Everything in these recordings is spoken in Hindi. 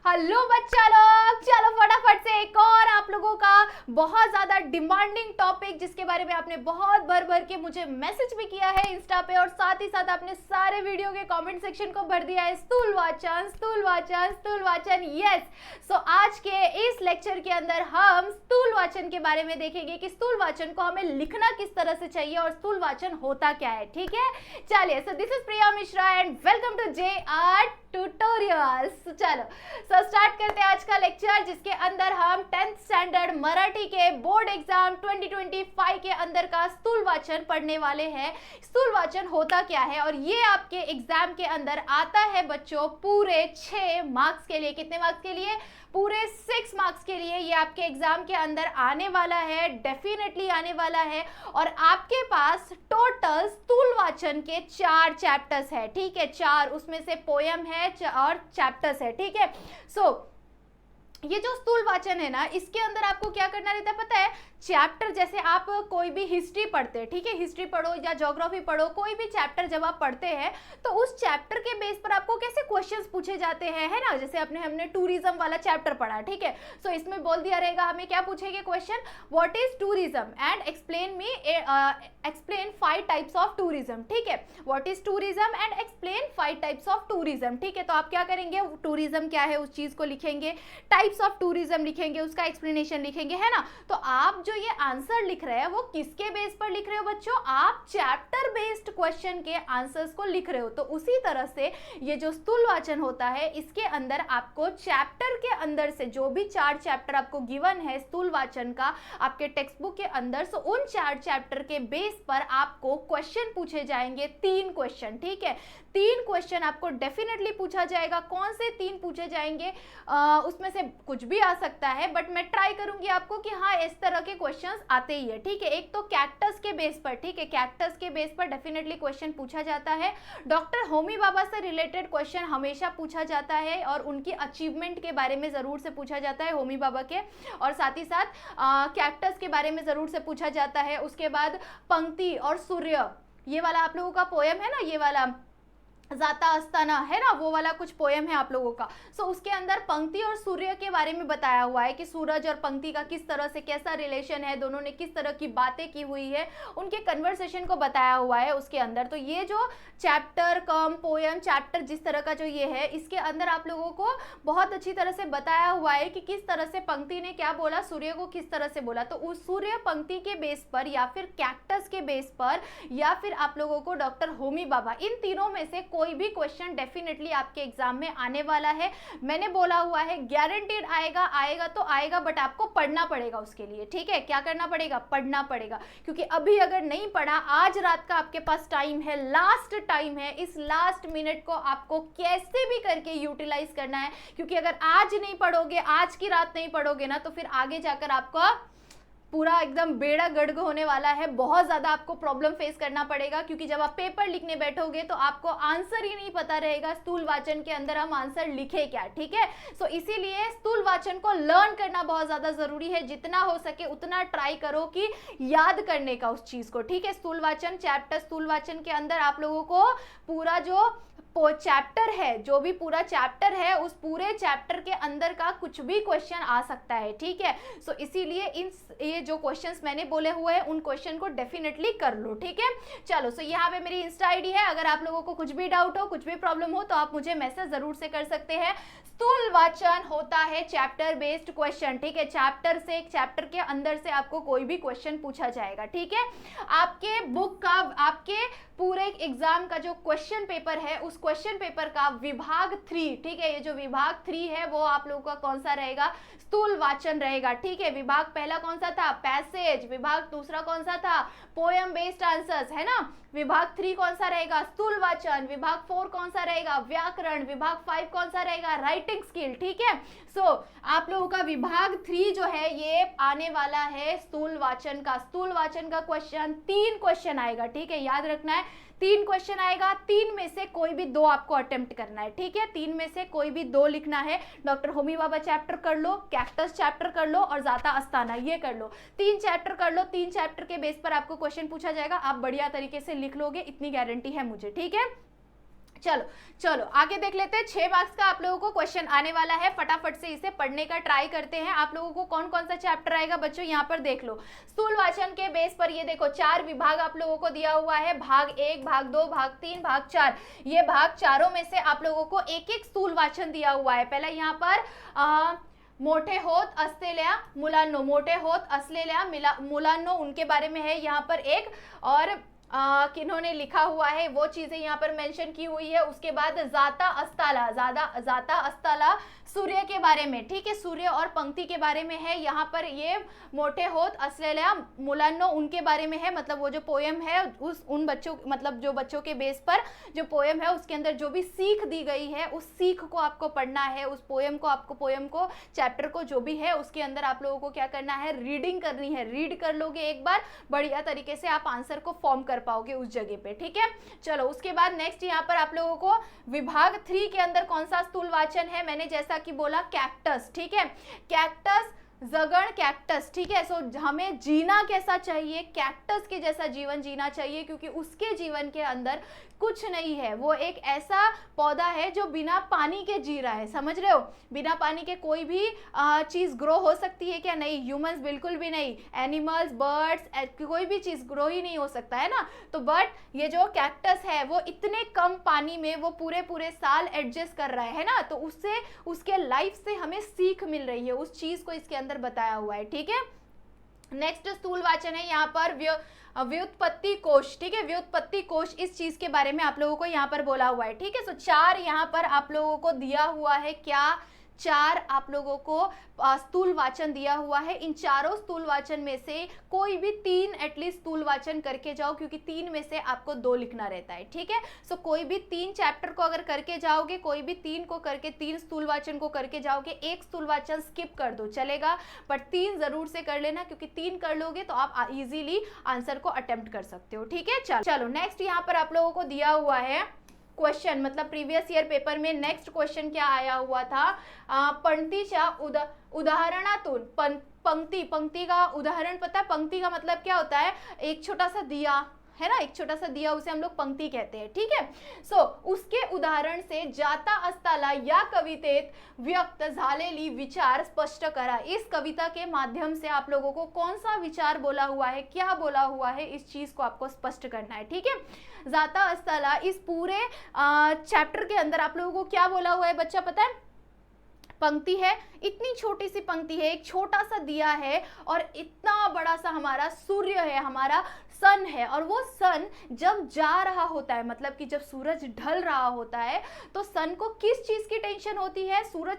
हेलो बच्चा लोग, चलो फटाफट से एक और आप लोगों का बहुत ज्यादा डिमांडिंग टॉपिक जिसके बारे में आपने बहुत भर भर के मुझे मैसेज भी किया है इंस्टा पे और साथ ही साथ आपने सारे वीडियो के कमेंट सेक्शन को भर दिया है, स्थूल वाचन स्थूल वाचन स्थूल वाचन। यस, सो आज के इस लेक्चर के अंदर हम स्थूल वाचन के बारे में देखेंगे कि स्थूल वाचन को हमें लिखना किस तरह से चाहिए और स्थूल वाचन होता क्या है। ठीक है, चलिए, so this is Priya Mishra and welcome to JR tutorials. चलो स्टार्ट करते हैं आज का लेक्चर जिसके अंदर हम 10th स्टैंडर्ड मराठी के बोर्ड एग्जाम 2025 के अंदर का स्थूल वाचन पढ़ने वाले हैं। स्थूल वाचन होता क्या है और ये आपके एग्जाम के अंदर आता है बच्चों पूरे 6 मार्क्स के लिए। कितने मार्क्स के लिए? पूरे 6 मार्क्स के लिए ये आपके एग्जाम के अंदर आने वाला है, डेफिनेटली आने वाला है। और आपके पास टोटल स्थूल वाचन के 4 चैप्टर्स है। ठीक है, 4, उसमें से पोयम है और चैप्टर्स है। ठीक है, सो ये जो स्थूल वाचन है ना, इसके अंदर आपको क्या करना रहता है पता है? चैप्टर, जैसे आप कोई भी हिस्ट्री पढ़ते हैं, ठीक है, हिस्ट्री पढ़ो या ज्योग्राफी पढ़ो, कोई भी चैप्टर जब आप पढ़ते हैं तो उस चैप्टर के बेस पर आपको कैसे क्वेश्चंस पूछे जाते हैं, है ना। जैसे हमने टूरिज्म वाला चैप्टर पढ़ा, ठीक है, सो इसमें बोल दिया रहेगा हमें क्या पूछेंगे question, what is tourism and explain 5 types of tourism. ठीक है, what is tourism and explain 5 types of tourism. ठीक है, तो आप क्या करेंगे, टूरिज्म क्या है उस चीज को लिखेंगे, टाइप्स ऑफ टूरिज्म लिखेंगे, उसका एक्सप्लेनेशन लिखेंगे, है ना। तो आप जो ये आंसर लिख रहे हैं वो किसके बेस पर लिख रहे हो बच्चों? आप चैप्टर बेस्ड क्वेश्चन के आंसर्स को लिख रहे हो। तो उसी तरह से ये जो स्थूल वाचन होता है इसके अंदर आपको चैप्टर के अंदर से जो भी 4 चैप्टर आपको गिवन है स्थूल वाचन का आपके टेक्स्ट बुक के अंदर, सो उन 4 चैप्टर के बेस पर आपको क्वेश्चन पूछे जाएंगे, 3 क्वेश्चन। ठीक है, 3 क्वेश्चन आपको डेफिनेटली पूछा जाएगा। कौन से 3 पूछे जाएंगे? उसमें से कुछ भी आ सकता है, बट मैं ट्राई करूंगी आपको कि हाँ इस तरह के क्वेश्चंस आते ही है। ठीक है, एक तो कैक्टस के बेस पर, ठीक है, कैक्टस के बेस पर डेफिनेटली क्वेश्चन पूछा जाता है। डॉक्टर होमी भाभा से रिलेटेड क्वेश्चन हमेशा पूछा जाता है और उनकी अचीवमेंट के बारे में जरूर से पूछा जाता है होमी भाभा के, और साथ ही साथ कैक्टस के बारे में जरूर से पूछा जाता है। उसके बाद पंक्ति और सूर्य, ये वाला आप लोगों का पोयम है ना, ये वाला जाता अस्ताना है ना, वो वाला कुछ पोयम है आप लोगों का। सो उसके अंदर पंक्ति और सूर्य के बारे में बताया हुआ है कि सूरज और पंक्ति का किस तरह से कैसा रिलेशन है, दोनों ने किस तरह की बातें की हुई है, उनके कन्वर्सेशन को बताया हुआ है उसके अंदर। तो ये जो चैप्टर कम पोयम चैप्टर जिस तरह का जो ये है, इसके अंदर आप लोगों को बहुत अच्छी तरह से बताया हुआ है कि किस तरह से पंक्ति ने क्या बोला, सूर्य को किस तरह से बोला। तो उस सूर्य पंक्ति के बेस पर या फिर कैक्टस के बेस पर या फिर आप लोगों को डॉक्टर होमी भाभा, इन तीनों में से कोई भी क्वेश्चन डेफिनेटली आपके एग्जाम में आने वाला है। मैंने बोला हुआ है गारंटीड आएगा, आएगा तो आएगा, बट आपको पढ़ना पड़ेगा उसके लिए। ठीक है, क्या करना पड़ेगा? पढ़ना पड़ेगा, क्योंकि अभी अगर नहीं पढ़ा, आज रात का आपके पास टाइम है, लास्ट टाइम है, इस लास्ट मिनट को आपको कैसे भी करके यूटिलाइज करना है, क्योंकि अगर आज नहीं पढ़ोगे, आज की रात नहीं पढ़ोगे ना, तो फिर आगे जाकर आपको पूरा एकदम बेड़ा गर्क होने वाला है। बहुत ज्यादा आपको प्रॉब्लम फेस करना पड़ेगा, क्योंकि जब आप पेपर लिखने बैठोगे तो आपको आंसर ही नहीं पता रहेगा स्थूल वाचन के अंदर हम आंसर लिखे क्या। ठीक है, सो इसीलिए स्थूल वाचन को लर्न करना बहुत ज्यादा जरूरी है। जितना हो सके उतना ट्राई करो कि याद करने का उस चीज को। ठीक है, स्थूल वाचन चैप्टर, स्थूल वाचन के अंदर आप लोगों को पूरा जो चैप्टर है, जो भी पूरा चैप्टर है, उस पूरे चैप्टर के अंदर का कुछ भी क्वेश्चन आ सकता है। ठीक है, सो इसीलिए ये जो क्वेश्चंस मैंने बोले हुए हैं उन क्वेश्चन को डेफिनेटली कर लो। ठीक है, चलो, सो यहाँ पे मेरी इंस्टा आईडी है, अगर आप लोगों को कुछ भी डाउट हो, कुछ भी प्रॉब्लम हो, तो आप मुझे मैसेज जरूर से कर सकते हैं। स्थूल वाचन होता है चैप्टर बेस्ड क्वेश्चन। ठीक है, चैप्टर से, एक चैप्टर के अंदर से आपको कोई भी क्वेश्चन पूछा जाएगा। ठीक है, आपके बुक का, आपके पूरे एग्जाम का जो क्वेश्चन पेपर है, उस क्वेश्चन पेपर का विभाग 3, ठीक है, ये जो विभाग 3 है वो आप लोगों का कौन सा रहेगा? स्थूल वाचन रहेगा। ठीक है, विभाग पहला कौन सा था? पैसेज। विभाग दूसरा कौन सा था? पोयम बेस्ड आंसर्स, है ना। विभाग 3 कौन सा रहेगा? स्थूल वाचन। विभाग 4 कौन सा रहेगा? व्याकरण। विभाग 5 कौन सा रहेगा? Writing skill. ठीक है, सो आप लोगों का विभाग 3 जो है ये आने वाला है स्थूल वाचन का। स्थूल वाचन का क्वेश्चन 3 क्वेश्चन आएगा। ठीक है, याद रखना है, 3 क्वेश्चन आएगा, 3 में से कोई भी 2 आपको अटेम्प्ट करना है। ठीक है, 3 में से कोई भी 2 लिखना है। डॉक्टर होमी भाभा चैप्टर कर लो, कैक्टस चैप्टर कर लो और जाता अस्ताना ये कर लो। 3 चैप्टर कर लो, 3 चैप्टर के बेस पर आपको क्वेश्चन पूछा जाएगा, आप बढ़िया तरीके से लिख लोगे, इतनी गारंटी है मुझे। ठीक है, चलो चलो आगे देख लेते हैं। 6 मार्क्स का आप लोगों को क्वेश्चन आने वाला है, फटाफट से इसे पढ़ने का ट्राई करते हैं। आप लोगों को कौन कौन सा चैप्टर आएगा बच्चों, यहाँ पर देख लो। स्थूल वाचन के बेस पर ये देखो 4 विभाग आप लोगों को दिया हुआ है, भाग 1, भाग 2, भाग 3, भाग 4। ये भाग चारों में से आप लोगों को एक एक स्थूल वाचन दिया हुआ है। पहले यहाँ पर मोठे होत असलेल्या मुलांनो, मोठे होत असलेल्या मुलांनो उनके बारे में है यहाँ पर एक, और किन्होंने लिखा हुआ है वो चीजें यहाँ पर मेंशन की हुई है। उसके बाद जाता अस्ताला, जाता अस्ताला सूर्य के बारे में, ठीक है, सूर्य और पंक्ति के बारे में है। यहाँ पर ये मोठे होत असलेल्या मुलांनो उनके बारे में है, मतलब वो जो पोयम है उन बच्चों, मतलब जो बच्चों के बेस पर जो पोयम है उसके अंदर जो भी सीख दी गई है उस सीख को आपको पढ़ना है। उस पोयम को चैप्टर को जो भी है उसके अंदर आप लोगों को क्या करना है, रीडिंग करनी है। रीड कर लोगे एक बार, बढ़िया तरीके से आप आंसर को फॉर्म कर पाओगे उस जगह पे, ठीक है। चलो उसके बाद नेक्स्ट यहाँ पर आप लोगों को विभाग 3 के अंदर कौन सा स्थूल वाचन है, मैंने जैसा कि बोला कैक्टस, ठीक है, कैक्टस जगण कैक्टस, ठीक है। सो हमें जीना कैसा चाहिए, कैक्टस के जैसा जीवन जीना चाहिए, क्योंकि उसके जीवन के अंदर कुछ नहीं है। वो एक ऐसा पौधा है जो बिना पानी के जी रहा है, समझ रहे हो। बिना पानी के कोई भी चीज ग्रो हो सकती है क्या, नहीं। ह्यूमंस बिल्कुल भी नहीं, एनिमल्स, बर्ड्स, कोई भी चीज ग्रो ही नहीं हो सकता है ना। तो बट ये जो कैक्टस है वो इतने कम पानी में वो पूरे पूरे साल एडजस्ट कर रहा है ना, तो उससे उसके लाइफ से हमें सीख मिल रही है, उस चीज को इसके अंदर बताया हुआ है, ठीक है। नेक्स्ट स्थूल वाचन है यहाँ पर व्युत्पत्ति कोश, ठीक है, व्युत्पत्ति कोश, इस चीज के बारे में आप लोगों को यहाँ पर बोला हुआ है, ठीक है। सो 4 यहाँ पर आप लोगों को दिया हुआ है, क्या 4 आप लोगों को स्थूल वाचन दिया हुआ है। इन चारों स्थूल वाचन में से कोई भी 3 एटलीस्ट स्थूल वाचन करके जाओ, क्योंकि 3 में से आपको 2 लिखना रहता है, ठीक है। सो कोई भी 3 चैप्टर को अगर करके जाओगे, कोई भी 3 को करके, 3 स्थूल वाचन को करके जाओगे, एक स्थूल वाचन स्किप कर दो चलेगा, बट 3 जरूर से कर लेना, क्योंकि 3 कर लोगे तो आप इजीली आंसर को अटेम्प्ट कर सकते हो, ठीक है। चलो नेक्स्ट यहाँ पर आप लोगों को दिया हुआ है क्वेश्चन, मतलब प्रीवियस ईयर पेपर में नेक्स्ट क्वेश्चन क्या आया हुआ था, पंक्तीच्या उदाहरणातून, पंक्ति का उदाहरण पता है, पंक्ति का मतलब क्या होता है, एक छोटा सा दिया है ना, एक छोटा सा दिया, उसे हम लोग पंक्ति कहते हैं, ठीक है। सो उसके उदाहरण से जाता अस्ताला या कवितेत व्यक्त झालेली विचार स्पष्ट करा। इस कविता के माध्यम से आप लोगों को कौन सा विचार बोला हुआ है, क्या बोला हुआ है, इस चीज को आपको स्पष्ट करना है, ठीक है। जाता अस्ताला, इस पूरे चैप्टर के अंदर आप लोगों को क्या बोला हुआ है बच्चा पता है, पंक्ति है, इतनी छोटी सी पंक्ति है, एक छोटा सा दिया है और इतना बड़ा सा हमारा सूर्य है, हमारा सन है, और वो सन जब जा रहा होता है, मतलब कि जब सूरज ढल रहा होता है, तो सन को किस चीज की टेंशन होती है, सूर्य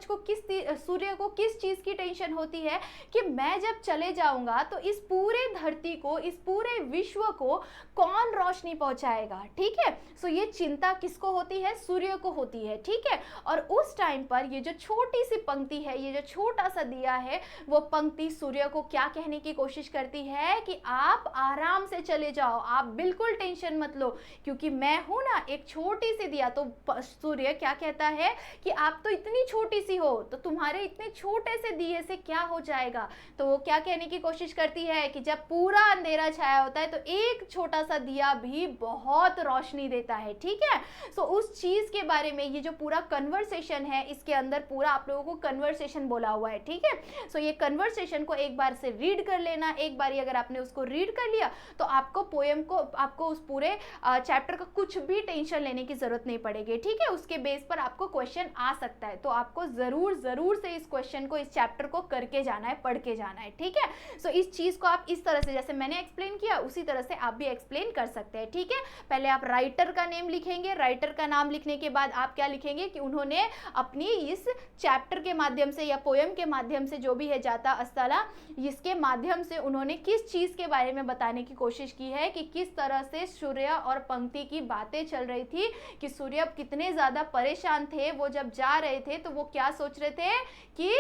को किस चीज की टेंशन होती है कि मैं जब चले जाऊंगा तो इस पूरे धरती को, इस पूरे विश्व को कौन रोशनी पहुंचाएगा, ठीक है। सो ये चिंता किसको होती है, सूर्य को होती है, ठीक है। और उस टाइम पर ये जो छोटी सी पंक्ति है, ये जो छोटा सा दिया है, वो पंक्ति सूर्य को क्या कहने की कोशिश करती है कि आप आराम से चले जाओ, आप बिल्कुल टेंशन मत लो, क्योंकि मैं हूं ना, एक छोटी सी दिया। तो सूर्य क्या कहता है कि आप तो इतनी छोटी सी हो, तो तुम्हारे इतने छोटे से दिए से क्या हो जाएगा। तो वो क्या कहने की कोशिश करती है कि जब पूरा अंधेरा छाया होता है तो एक छोटा सा दिया भी बहुत रोशनी देता है, ठीक है। सो उस चीज के बारे में ये जो पूरा कन्वर्सेशन है, इसके अंदर पूरा आप लोगों को कन्वर्सेशन बोला हुआ है, ठीक है। सो ये कन्वर्सेशन को एक बार से रीड कर लेना, एक बार अगर आपने उसको रीड कर लिया तो आपको पोएम को, आपको उस पूरे चैप्टर का कुछ भी टेंशन लेने की जरूरत नहीं पड़ेगी, ठीक है। उसके बेस पर आपको क्वेश्चन आ सकता है, तो आपको जरूर से इस क्वेश्चन को, इस चैप्टर को करके जाना है, पढ़ के जाना है, ठीक है। सो इस चीज को आप इस तरह से, जैसे मैंने एक्सप्लेन किया उसी तरह से आप भी एक्सप्लेन कर सकते हैं, ठीक है। पहले आप राइटर का नेम लिखेंगे, राइटर का नाम लिखने के बाद आप क्या लिखेंगे कि उन्होंने अपनी इस चैप्टर के माध्यम से या पोएम के माध्यम से, जो भी है जाता अस्ताला, इसके माध्यम से उन्होंने किस चीज के बारे में बताने की कोशिश की है कि किस तरह से सूर्य और पंक्ति की बातें चल रही थी, कि सूर्य कितने ज्यादा परेशान थे, वो जब जा रहे थे तो वो क्या सोच रहे थे कि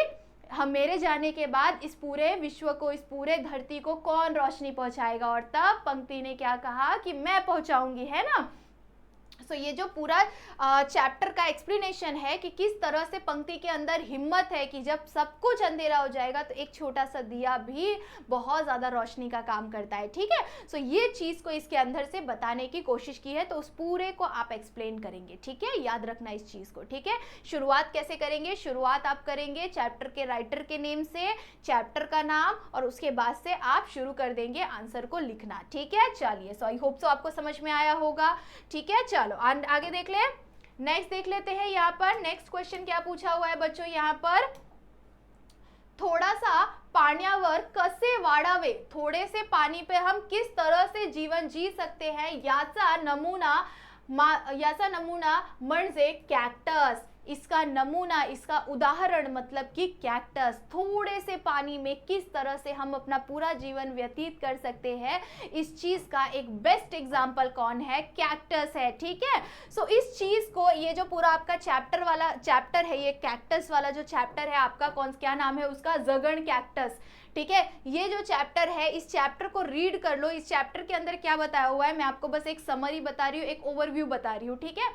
हम मेरे जाने के बाद इस पूरे विश्व को, इस पूरे धरती को कौन रोशनी पहुंचाएगा। और तब पंक्ति ने क्या कहा कि मैं पहुंचाऊंगी, है ना। ये जो पूरा चैप्टर का एक्सप्लेनेशन है कि किस तरह से पंक्ति के अंदर हिम्मत है कि जब सब कुछ अंधेरा हो जाएगा तो एक छोटा सा दिया भी बहुत ज़्यादा रोशनी का काम करता है, ठीक है। ये चीज़ को इसके अंदर से बताने की कोशिश की है, तो उस पूरे को आप एक्सप्लेन करेंगे, ठीक है। याद रखना इस चीज़ को, ठीक है। शुरुआत कैसे करेंगे? शुरुआत आप करेंगे चैप्टर के राइटर के नेम से, चैप्टर का नाम, और उसके बाद से आप शुरू कर देंगे आंसर को लिखना, ठीक है। चलिए, सो आई होप सो आपको समझ में आया होगा, ठीक है। चलो आगे देख ले, नेक्स्ट देख लेते हैं। यहाँ पर नेक्स्ट क्वेश्चन क्या पूछा हुआ है बच्चों, यहाँ पर थोडासा पाण्यावर कसे वाढावे, थोड़े से पानी पे हम किस तरह से जीवन जी सकते हैं, याचा नमूना म्हणजे कॅक्टस। इसका नमूना, इसका उदाहरण मतलब कि कैक्टस। थोड़े से पानी में किस तरह से हम अपना पूरा जीवन व्यतीत कर सकते हैं, इस चीज का एक बेस्ट एग्जांपल कौन है? कैक्टस है, ठीक है। इस चीज को, ये जो पूरा आपका चैप्टर है, ये कैक्टस वाला जो चैप्टर है आपका, क्या नाम है उसका? जगन कैक्टस, ठीक है। ये जो चैप्टर है, इस चैप्टर को रीड कर लो। इस चैप्टर के अंदर क्या बताया हुआ है, मैं आपको बस एक समरी बता रही हूँ, एक ओवरव्यू बता रही हूँ, ठीक है।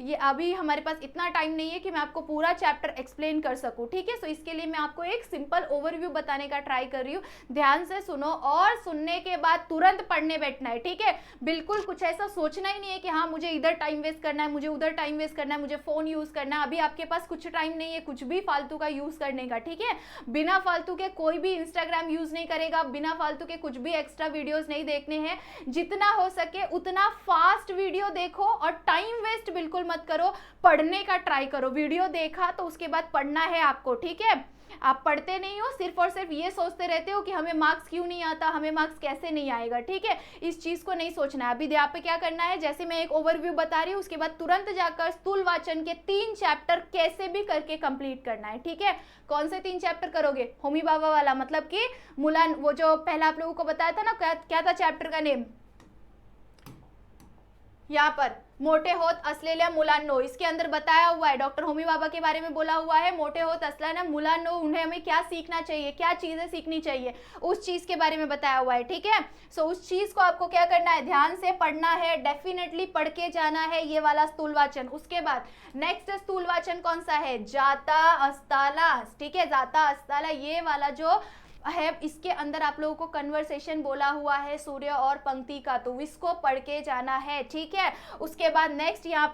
ये अभी हमारे पास इतना टाइम नहीं है कि मैं आपको पूरा चैप्टर एक्सप्लेन कर सकूँ, ठीक है। इसके लिए मैं आपको एक सिंपल ओवरव्यू बताने का ट्राई कर रही हूँ। ध्यान से सुनो और सुनने के बाद तुरंत पढ़ने बैठना है, ठीक है। बिल्कुल कुछ ऐसा सोचना ही नहीं है कि हाँ मुझे इधर टाइम वेस्ट करना है, मुझे उधर टाइम वेस्ट करना है, मुझे फोन यूज करना है। अभी आपके पास कुछ टाइम नहीं है कुछ भी फालतू का यूज करने का, ठीक है। बिना फालतू के कोई भी इंस्टाग्राम यूज नहीं करेगा, बिना फालतू के कुछ भी एक्स्ट्रा वीडियोस नहीं देखने हैं। जितना हो सके उतना फास्ट वीडियो देखो और टाइम वेस्ट बिल्कुल मत करो, पढ़ने का ट्राई करो। वीडियो देखा तो उसके बाद पढ़ना है आपको, ठीक है। आप पढ़ते नहीं हो, सिर्फ और सिर्फ ये सोचते रहते हो कि हमें मार्क्स क्यों नहीं आता, हमें मार्क्स कैसे नहीं आएगा, ठीक है। इस चीज को नहीं सोचना है। अभी यहाँ पे क्या करना है, जैसे मैं एक ओवरव्यू बता रही हूँ, उसके बाद तुरंत जाकर स्थूल वाचन के 3 चैप्टर कैसे भी करके कंप्लीट करना है, ठीक है। कौन से 3 चैप्टर करोगे? होमी बाबा वाला, मतलब कि मुलान, वो जो पहला आप लोगों को बताया था ना, क्या था चैप्टर का नेम? यहाँ पर मोठे होत असलेल्या मुलांनो, इसके अंदर बताया हुआ है, डॉक्टर होमी बाबा के बारे में बोला हुआ है। मोठे होत असलेल्या मुलांनो, उन्हें हमें क्या सीखना चाहिए, क्या चीजें सीखनी चाहिए, उस चीज के बारे में बताया हुआ है, ठीक है। उस चीज को आपको क्या करना है, ध्यान से पढ़ना है, डेफिनेटली पढ़ के जाना है, ये वाला स्थूल वाचन। उसके बाद नेक्स्ट स्थूल वाचन कौन सा है? जाता अस्ताला, ठीक है। जाता अस्ताला ये वाला जो है, इसके अंदर आप लोगों को कन्वर्सेशन बोला हुआ है सूर्य और पंक्ति का, तो इसको पढ़ के जाना है, ठीक है। उसके बाद नेक्स्ट यहाँ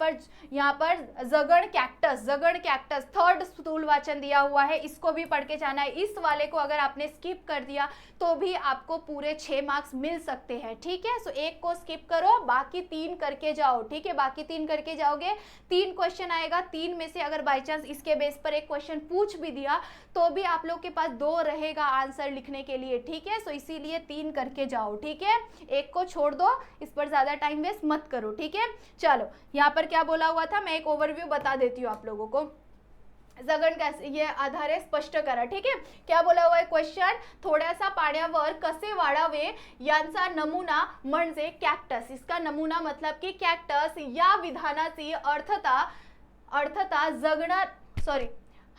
पर जगन कैक्टस थर्ड स्थूल वाचन दिया हुआ है, इसको भी पढ़ के जाना है। इस वाले को अगर आपने स्किप कर दिया तो भी आपको पूरे 6 मार्क्स मिल सकते हैं, ठीक है। एक को स्किप करो, बाकी 3 करके जाओ, ठीक है। बाकी 3 करके जाओगे, 3 क्वेश्चन आएगा, 3 में से अगर बाई चांस इसके बेस पर एक क्वेश्चन पूछ भी दिया तो भी आप लोग के पास 2 रहेगा आंसर लिखने के लिए, ठीक है। इसीलिए 3 करके जाओ, ठीक है। एक को छोड़ दो, इस पर ज्यादा टाइम वेस्ट मत करो, ठीक है। चलो यहाँ पर क्या बोला हुआ था, मैं एक ओवरव्यू बता देती हूँ आप लोगों को। जगन कैसे, ये आधारे स्पष्ट करा, ठीक है। क्या बोला हुआ है क्वेश्चन, थोड्यासा पाण्यावर कसे वाढावे यांचा नमुना म्हणजे कॅक्टस। इसका नमुना मतलब कि कॅक्टस या विधानाची अर्थता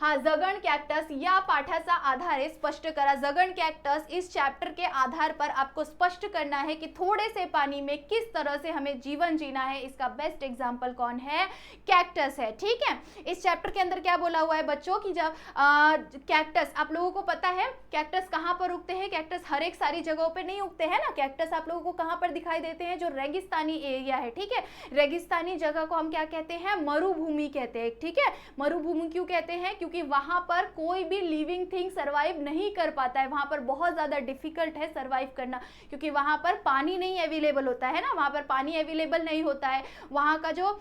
जगन कैक्टस या पाठाचा आधारे स्पष्ट करा। जगन कैक्टस, इस चैप्टर के आधार पर आपको स्पष्ट करना है कि थोड़े से पानी में किस तरह से हमें जीवन जीना है। इसका बेस्ट एग्जांपल कौन है? कैक्टस है, ठीक है। इस चैप्टर के अंदर क्या बोला हुआ है बच्चों कि जब कैक्टस, आप लोगों को पता है कैक्टस कहाँ पर उगते हैं? कैक्टस हर एक सारी जगहों पे नहीं उगते हैं ना। कैक्टस आप लोगों को कहाँ पर दिखाई देते हैं? जो रेगिस्तानी एरिया है, ठीक है। रेगिस्तानी जगह को हम क्या कहते हैं? मरुभूमि कहते हैं, ठीक है। मरुभूमि क्यों कहते हैं? क्योंकि वहां पर कोई भी लिविंग थिंग सरवाइव नहीं कर पाता है, वहां पर बहुत ज्यादा डिफिकल्ट है सरवाइव करना, क्योंकि वहां पर पानी नहीं अवेलेबल होता है ना, वहां पर पानी अवेलेबल नहीं होता है। वहां का जो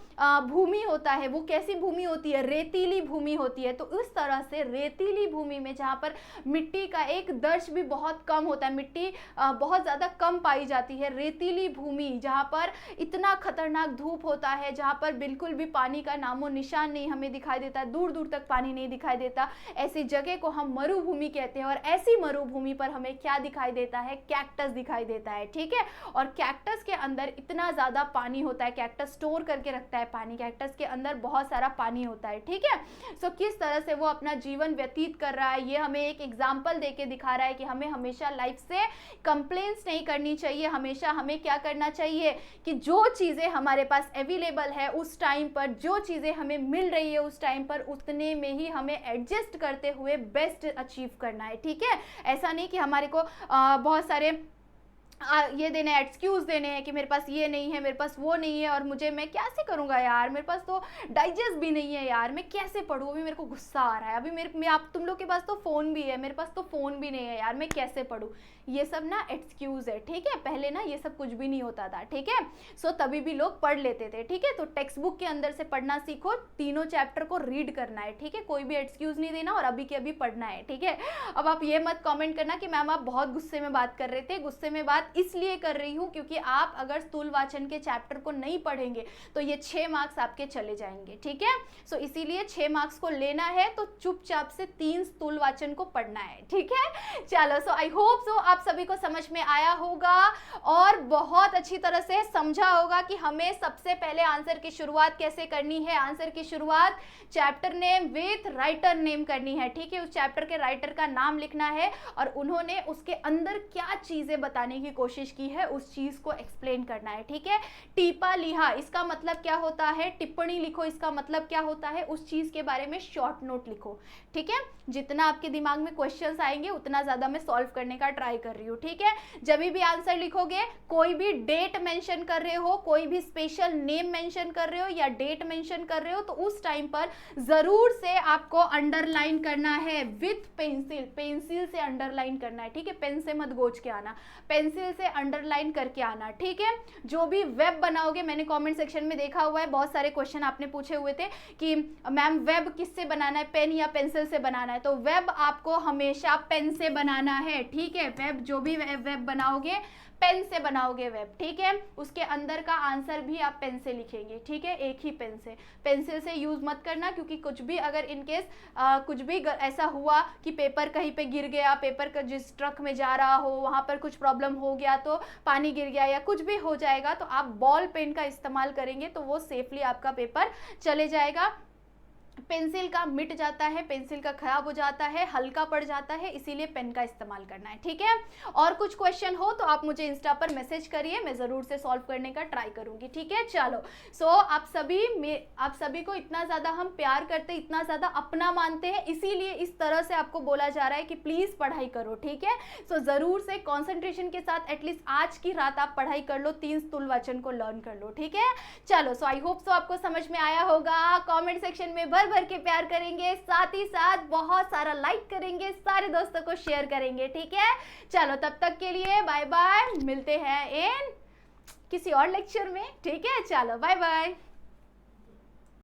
भूमि होता है वो कैसी भूमि होती है? रेतीली भूमि होती है। तो उस तरह से रेतीली भूमि में जहां पर मिट्टी का एक दर्श भी बहुत कम होता है, मिट्टी बहुत ज्यादा कम पाई जाती है, रेतीली भूमि जहां पर इतना खतरनाक धूप होता है, जहां पर बिल्कुल भी पानी का नामो निशान नहीं हमें दिखाई देता है, दूर दूर तक पानी नहीं दिखाई देता, ऐसी जगह को हम मरुभूमि कहते हैं, और ऐसी मरुभूमि पर हमें क्या दिखाई देता है, कैक्टस दिखाई देता है, ठीक है। और कैक्टस के अंदर इतना ज्यादा पानी होता है, कैक्टस स्टोर करके रखता है पानी, कैक्टस के अंदर बहुत सारा पानी होता है, ठीक है। सो किस तरह से वो अपना जीवन व्यतीत कर रहा है, ये हमें एक एग्जाम्पल देके दिखा रहा है कि हमें हमेशा लाइफ से कंप्लेंट्स नहीं करनी चाहिए, हमेशा हमें क्या करना चाहिए कि जो चीजें हमारे पास अवेलेबल है उस टाइम पर, जो चीजें हमें मिल रही है उस टाइम पर, उतने में ही हमें एडजस्ट करते हुए बेस्ट अचीव करना है, ठीक है। ऐसा नहीं कि हमारे को बहुत सारे ये देने हैं, एक्सक्यूज देने हैं कि मेरे पास ये नहीं है, मेरे पास वो नहीं है, और मुझे, मैं कैसे करूंगा यार, मेरे पास तो डाइजेस्ट भी नहीं है यार, मैं कैसे पढूं, अभी मेरे को गुस्सा आ रहा है, अभी आप तुम लोग के पास तो फोन भी है, मेरे पास तो फोन भी नहीं है यार, मैं कैसे पढूं। ये सब ना एक्सक्यूज है, ठीक है। पहले ना ये सब कुछ भी नहीं होता था, ठीक है। सो तभी भी लोग पढ़ लेते थे, ठीक है। तो टेक्स्ट बुक के अंदर से पढ़ना सीखो, तीनों चैप्टर को रीड करना है, ठीक है, कोई भी एक्सक्यूज नहीं देना और अभी के अभी पढ़ना है, ठीक है। अब आप ये मत कमेंट करना कि मैम आप बहुत गुस्से में बात कर रहे थे, गुस्से में बात इसलिए कर रही हूँ क्योंकि आप अगर स्थूल वाचन के चैप्टर को नहीं पढ़ेंगे तो ये 6 मार्क्स आपके चले जाएंगे, ठीक है। सो इसीलिए 6 मार्क्स को लेना है तो चुपचाप से 3 स्थूल वाचन को पढ़ना है, ठीक है। चलो, सो आई होप सो आप सभी को समझ में आया होगा और बहुत अच्छी तरह से समझा होगा कि हमें सबसे पहले आंसर की शुरुआत कैसे करनी है। आंसर की शुरुआत chapter name with writer name करनी है, ठीक है। उस चैप्टर के राइटर का नाम लिखना है और उन्होंने उसके अंदर क्या चीजें बताने की कोशिश की है उस चीज को एक्सप्लेन करना है, ठीक है। टीपा लिहा, इसका मतलब क्या होता है, टिप्पणी लिखो, इसका मतलब क्या होता है, उस चीज के बारे में शॉर्ट नोट लिखो, ठीक है। जितना आपके दिमाग में क्वेश्चंस आएंगे उतना ज्यादा मैं सॉल्व करने का ट्राई कर रही हूँ, ठीक है। जब भी आंसर लिखोगे कोई भी डेट मेंशन कर रहे हो, कोई भी स्पेशल नेम मेंशन कर रहे हो या डेट मेंशन कर रहे हो तो उस टाइम पर जरूर से आपको अंडरलाइन करना है विथ पेंसिल, पेंसिल से अंडरलाइन करना है, ठीक है। पेन से मत गोच के आना, पेंसिल से अंडरलाइन करके आना, ठीक है। जो भी वेब बनाओगे, मैंने कमेंट सेक्शन में देखा हुआ है बहुत सारे क्वेश्चन आपने पूछे हुए थे कि मैम वेब किससे बनाना है, पेन या पेंसिल से बनाना है, तो वेब आपको हमेशा पेन से बनाना है, ठीक है। वेब जो भी वेब बनाओगे पेन से बनाओगे वेब, ठीक है। उसके अंदर का आंसर भी आप पेन से लिखेंगे, ठीक है, एक ही पेन से, पेंसिल से यूज मत करना क्योंकि कुछ भी अगर इनकेस कुछ भी ऐसा हुआ कि पेपर कहीं पे गिर गया, पेपर का जिस ट्रक में जा रहा हो वहां पर कुछ प्रॉब्लम हो गया, तो पानी गिर गया या कुछ भी हो जाएगा, तो आप बॉल पेन का इस्तेमाल करेंगे तो वो सेफली आपका पेपर चले जाएगा। पेंसिल का मिट जाता है, पेंसिल का खराब हो जाता है, हल्का पड़ जाता है, इसीलिए पेन का इस्तेमाल करना है, ठीक है। और कुछ क्वेश्चन हो तो आप मुझे इंस्टा पर मैसेज करिए, मैं जरूर से सॉल्व करने का ट्राई करूंगी, ठीक है। चलो, सो आप सभी को इतना ज्यादा हम प्यार करते, इतना ज्यादा अपना मानते हैं, इसीलिए इस तरह से आपको बोला जा रहा है कि प्लीज पढ़ाई करो, ठीक है। सो जरूर से कॉन्सेंट्रेशन के साथ एटलीस्ट आज की रात आप पढ़ाई कर लो, 3 स्थूल वाचन को लर्न कर लो, ठीक है। चलो, सो आई होप सो आपको समझ में आया होगा। कॉमेंट सेक्शन में भर के प्यार करेंगे, साथ ही साथ बहुत सारा लाइक करेंगे, सारे दोस्तों को शेयर करेंगे, ठीक है। चलो, तब तक के लिए बाय बाय, मिलते हैं इन किसी और लेक्चर में, ठीक है। चलो, बाय बाय।